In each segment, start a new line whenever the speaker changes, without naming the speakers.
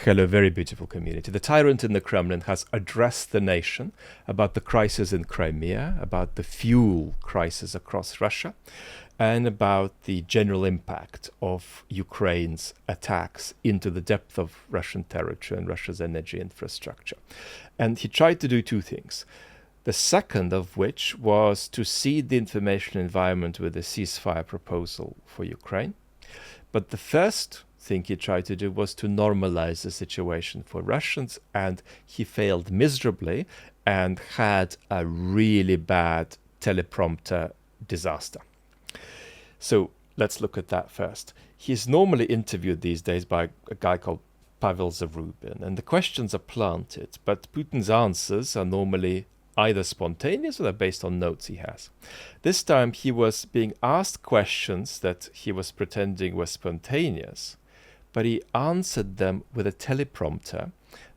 Hello, very beautiful community. The tyrant in the Kremlin has addressed the nation about the crisis in Crimea, about the fuel crisis across Russia, and about the general impact of Ukraine's attacks into the depth of Russian territory and Russia's energy infrastructure. And he tried to do two things. The second of which was to seed the information environment with a ceasefire proposal for Ukraine. But the first thing he tried to do was to normalize the situation for Russians, and he failed miserably and had a really bad teleprompter disaster. So let's look at that first. He's normally interviewed these days by a guy called Pavel Zarubin, and the questions are planted, but Putin's answers are normally either spontaneous or they're based on notes he has. This time he was being asked questions that he was pretending were spontaneous, but he answered them with a teleprompter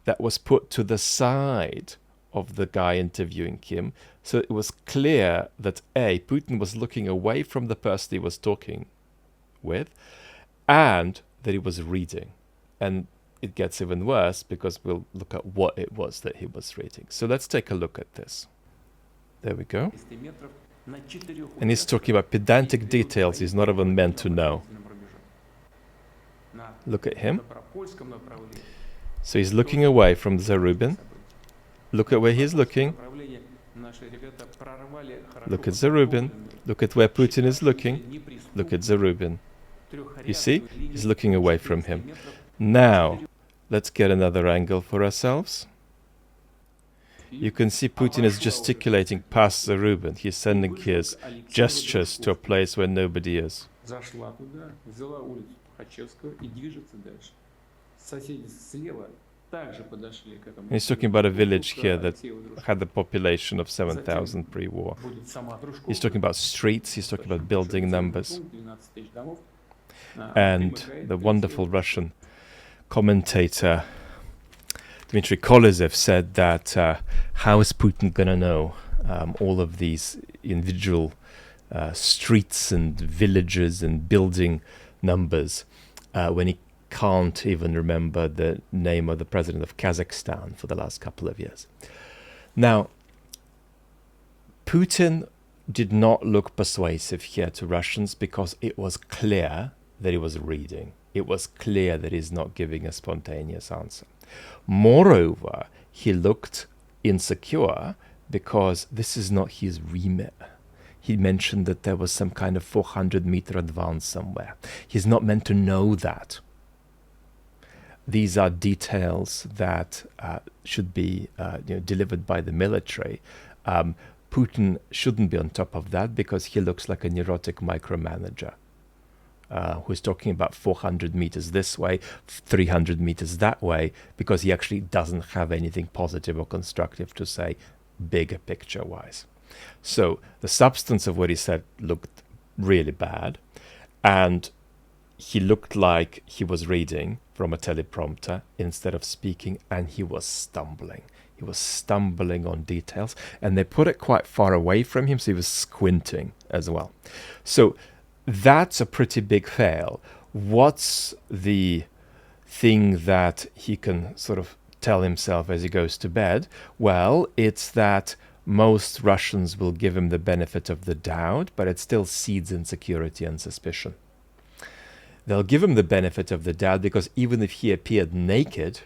that was put to the side of the guy interviewing him. So it was clear that A, Putin was looking away from the person he was talking with, and that he was reading. And it gets even worse because we'll look at what it was that he was reading. So let's take a look at this. There we go. And he's talking about pedantic details he's not even meant to know. Look at him. So he's looking away from Zarubin. Look at where he's looking. Look at Zarubin. Look at where Putin is looking. Look at Zarubin. You see? He's looking away from him. Now, let's get another angle for ourselves. You can see Putin is gesticulating past Zarubin. He's sending his gestures to a place where nobody is. He's talking about a village here that had a population of 7,000 pre-war. He's talking about streets, he's talking about building numbers. And the wonderful Russian commentator Dmitry Kolesev said that how is Putin going to know all of these individual streets and villages and building numbers when he can't even remember the name of the president of Kazakhstan for the last couple of years. Now, Putin did not look persuasive here to Russians because it was clear that he was reading. It was clear that he's not giving a spontaneous answer. Moreover, he looked insecure because this is not his remit. He mentioned that there was some kind of 400-meter advance somewhere. He's not meant to know that. These are details that should be delivered by the military. Putin shouldn't be on top of that because he looks like a neurotic micromanager who's talking about 400 meters this way, 300 meters that way, because he actually doesn't have anything positive or constructive to say bigger picture-wise. So the substance of what he said looked really bad, and he looked like he was reading from a teleprompter instead of speaking, and he was stumbling. He was stumbling on details, and they put it quite far away from him, so he was squinting as well. So that's a pretty big fail. What's the thing that he can sort of tell himself as he goes to bed? Well, it's that most Russians will give him the benefit of the doubt, but it still seeds insecurity and suspicion. They'll give him the benefit of the doubt because even if he appeared naked,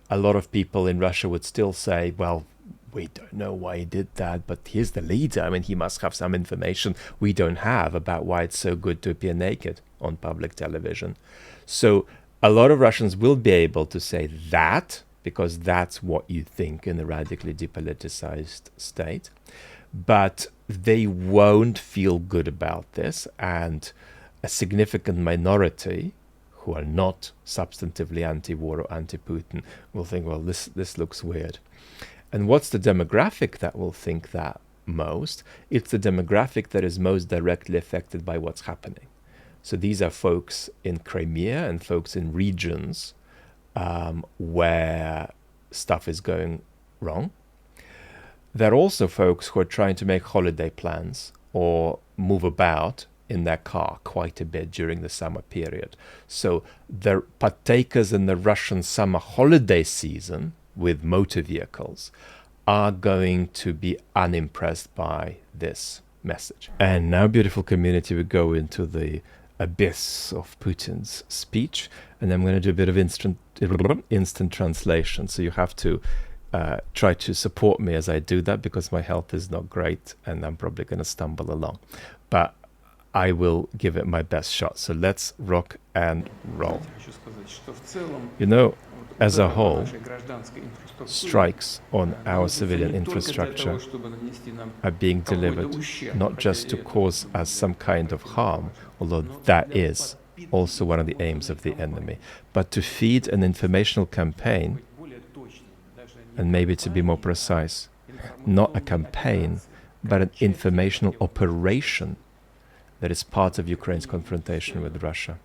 a lot of people in Russia would still say, well, we don't know why he did that, but he's the leader. I mean, he must have some information we don't have about why it's so good to appear naked on public television. So a lot of Russians will be able to say that because that's what you think in a radically depoliticized state. But they won't feel good about this, and a significant minority who are not substantively anti-war or anti-Putin will think, well, this looks weird. And what's the demographic that will think that most? It's the demographic that is most directly affected by what's happening. So these are folks in Crimea and folks in regions where stuff is going wrong. There are also folks who are trying to make holiday plans or move about in their car quite a bit during the summer period. So the partakers in the Russian summer holiday season with motor vehicles are going to be unimpressed by this message. And now, beautiful community, we go into the abyss of Putin's speech, and I'm going to do a bit of instant translation. So you have to try to support me as I do that, because my health is not great and I'm probably going to stumble along. But I will give it my best shot. So let's rock and roll. You know, as a whole, strikes on our civilian infrastructure are being delivered not just to cause us some kind of harm, although that is also one of the aims of the enemy, but to feed an informational campaign, and maybe to be more precise, not a campaign, but an informational operation that is part of Ukraine's confrontation with Russia,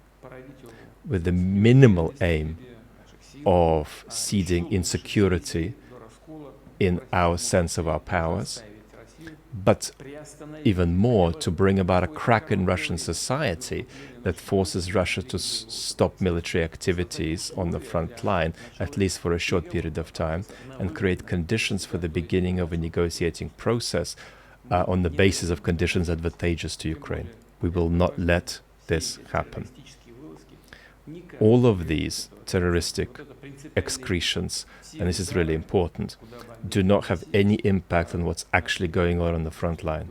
with the minimal aim of seeding insecurity in our sense of our powers, but even more to bring about a crack in Russian society that forces Russia to stop military activities on the front line, at least for a short period of time, and create conditions for the beginning of a negotiating process on the basis of conditions advantageous to Ukraine. We will not let this happen. All of these terroristic excretions, and this is really important, do not have any impact on what's actually going on the front line.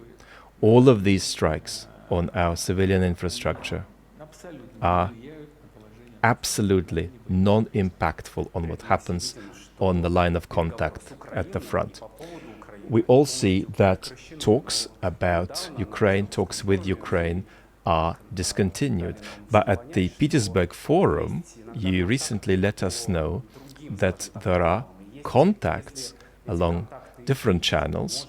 All of these strikes on our civilian infrastructure are absolutely non-impactful on what happens on the line of contact at the front. We all see that talks about Ukraine, talks with Ukraine, are discontinued. But at the Petersburg Forum, you recently let us know that there are contacts along different channels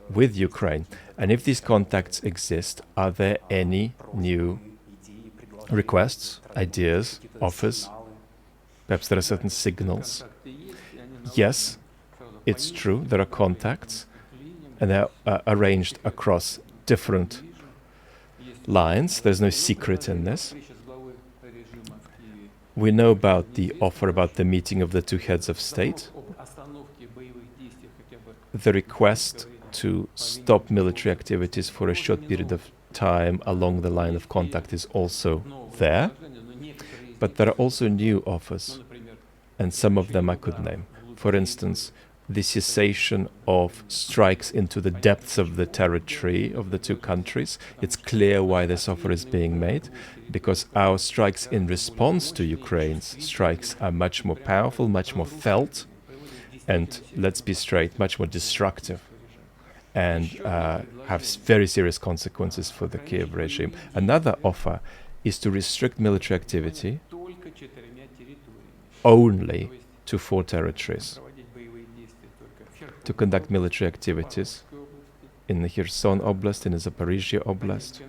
with Ukraine. And if these contacts exist, are there any new requests, ideas, offers? Perhaps there are certain signals. Yes, it's true, there are contacts, and they're arranged across different lines. There's no secret in this. We know about the offer about the meeting of the two heads of state. The request to stop military activities for a short period of time along the line of contact is also there. But there are also new offers, and some of them I could name. For instance, the cessation of strikes into the depths of the territory of the two countries. It's clear why this offer is being made, because our strikes in response to Ukraine's strikes are much more powerful, much more felt, and, let's be straight, much more destructive, and have very serious consequences for the Kiev regime. Another offer is to restrict military activity only to 4 territories, to conduct military activities in the Kherson Oblast, in the Zaporizhia Oblast,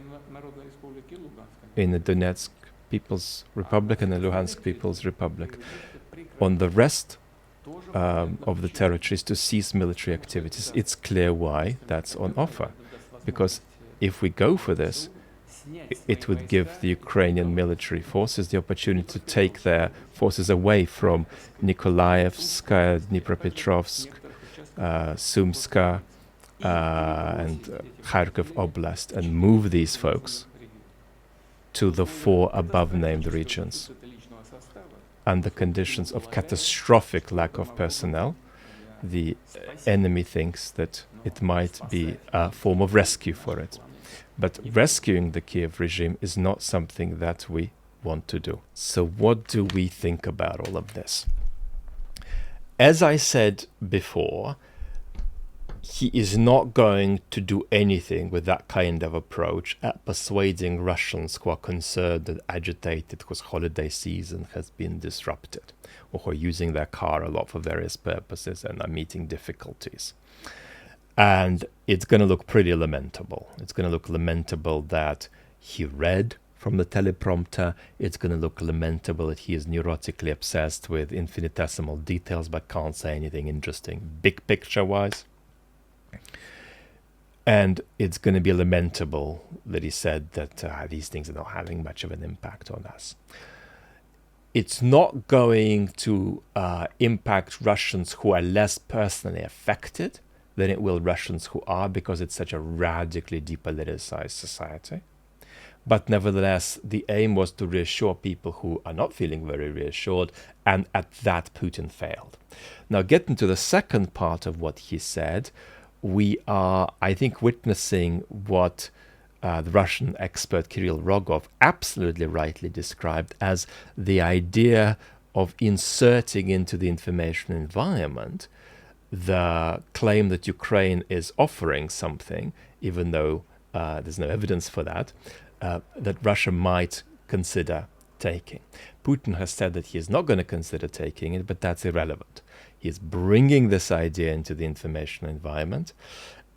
in the Donetsk People's Republic and the Luhansk People's Republic. On the rest of the territories, to cease military activities. It's clear why that's on offer, because if we go for this, it would give the Ukrainian military forces the opportunity to take their forces away from Nikolaevsk, Dnipropetrovsk, Sumska, and Kharkov Oblast, and move these folks to the 4 above-named regions under conditions of catastrophic lack of personnel. The enemy thinks that it might be a form of rescue for it. But rescuing the Kiev regime is not something that we want to do. So what do we think about all of this? As I said before, he is not going to do anything with that kind of approach at persuading Russians who are concerned and agitated because holiday season has been disrupted, or who are using their car a lot for various purposes and are meeting difficulties. And it's going to look pretty lamentable. It's going to look lamentable that he read from the teleprompter. It's going to look lamentable that he is neurotically obsessed with infinitesimal details but can't say anything interesting big picture-wise. And it's going to be lamentable that he said that these things are not having much of an impact on us. It's not going to impact Russians who are less personally affected than it will Russians who are, because it's such a radically depoliticized society. But nevertheless, the aim was to reassure people who are not feeling very reassured, and at that Putin failed. Now, getting to the second part of what he said, we are, I think, witnessing what the Russian expert Kirill Rogov absolutely rightly described as the idea of inserting into the information environment the claim that Ukraine is offering something, even though there's no evidence for that, that Russia might consider taking. Putin has said that he is not going to consider taking it, but that's irrelevant. He's bringing this idea into the information environment,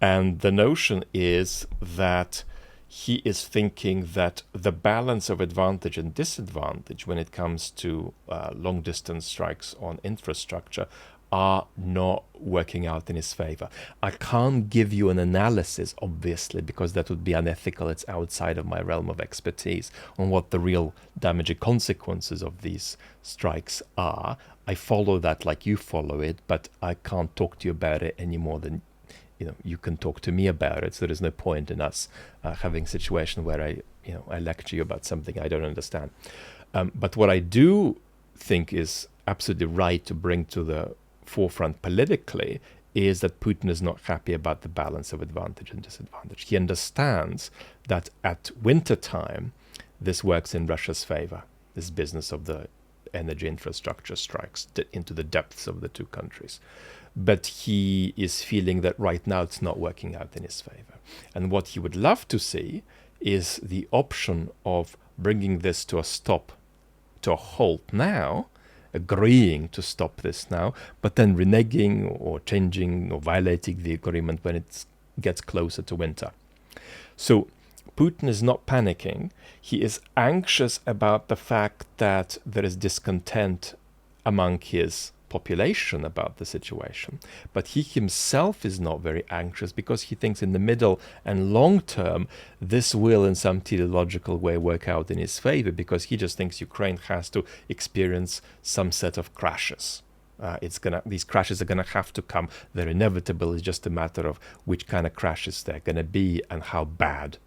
and the notion is that he is thinking that the balance of advantage and disadvantage when it comes to long-distance strikes on infrastructure are not working out in his favor. I can't give you an analysis, obviously, because that would be unethical. It's outside of my realm of expertise on what the real damaging consequences of these strikes are. I follow that like you follow it, but I can't talk to you about it any more than you can talk to me about it. So there's no point in us having a situation where I lecture you about something I don't understand. But what I do think is absolutely right to bring to the forefront politically is that Putin is not happy about the balance of advantage and disadvantage. He understands that at wintertime, this works in Russia's favor, this business of the energy infrastructure strikes into the depths of the two countries. But he is feeling that right now it's not working out in his favor. And what he would love to see is the option of bringing this to a stop, to a halt now, agreeing to stop this now, but then reneging or changing or violating the agreement when it gets closer to winter. So Putin is not panicking. He is anxious about the fact that there is discontent among his population about the situation. But he himself is not very anxious, because he thinks in the middle and long term, this will in some teleological way work out in his favor, because he just thinks Ukraine has to experience some set of crashes. These crashes are gonna have to come. They're inevitable. It's just a matter of which kind of crashes they're gonna be and how bad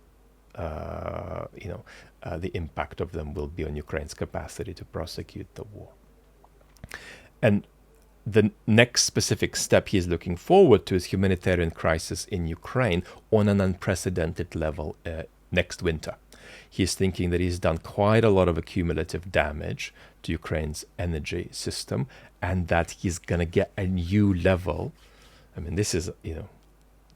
the impact of them will be on Ukraine's capacity to prosecute the war. And the next specific step he is looking forward to is humanitarian crisis in Ukraine on an unprecedented level next winter. He is thinking that he's done quite a lot of accumulative damage to Ukraine's energy system, and that he's going to get a new level. I mean, this is,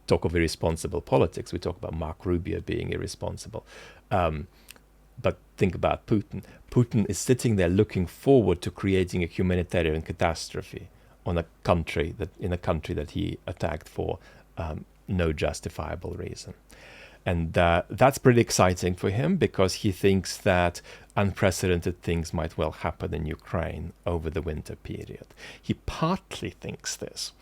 talk of irresponsible politics. We talk about Mark Rubio being irresponsible. But think about Putin. Putin is sitting there looking forward to creating a humanitarian catastrophe in a country that he attacked for no justifiable reason. And that's pretty exciting for him, because he thinks that unprecedented things might well happen in Ukraine over the winter period. He partly thinks this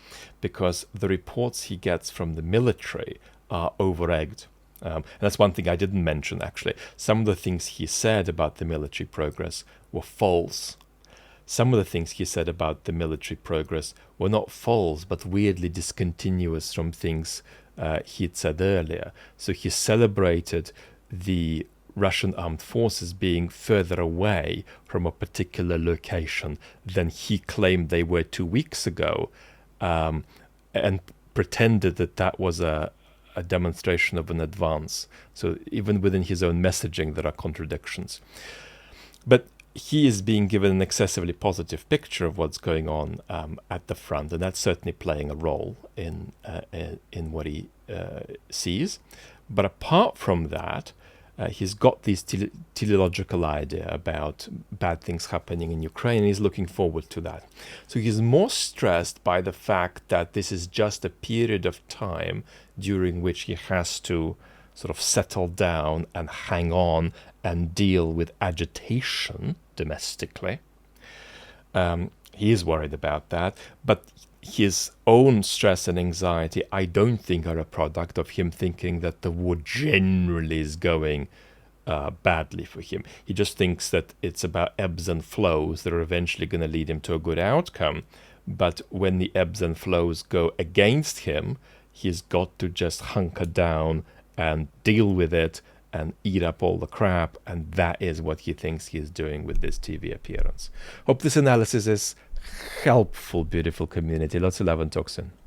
because the reports he gets from the military are over-egged. And that's one thing I didn't mention, actually. Some of the things he said about the military progress were false. Some of the things he said about the military progress were not false, but weirdly discontinuous from things he'd said earlier. So he celebrated the Russian armed forces being further away from a particular location than he claimed they were 2 weeks ago, and pretended that was a demonstration of an advance. So even within his own messaging, there are contradictions. But he is being given an excessively positive picture of what's going on at the front, and that's certainly playing a role in what he sees. But apart from that, he's got this teleological idea about bad things happening in Ukraine, and he's looking forward to that. So he's more stressed by the fact that this is just a period of time during which he has to sort of settle down and hang on and deal with agitation domestically. He is worried about that, but his own stress and anxiety, I don't think, are a product of him thinking that the war generally is going badly for him. He just thinks that it's about ebbs and flows that are eventually going to lead him to a good outcome. But when the ebbs and flows go against him, he's got to just hunker down and deal with it and eat up all the crap. And that is what he thinks he's doing with this TV appearance. Hope this analysis is helpful, beautiful community. Lots of love and talk soon.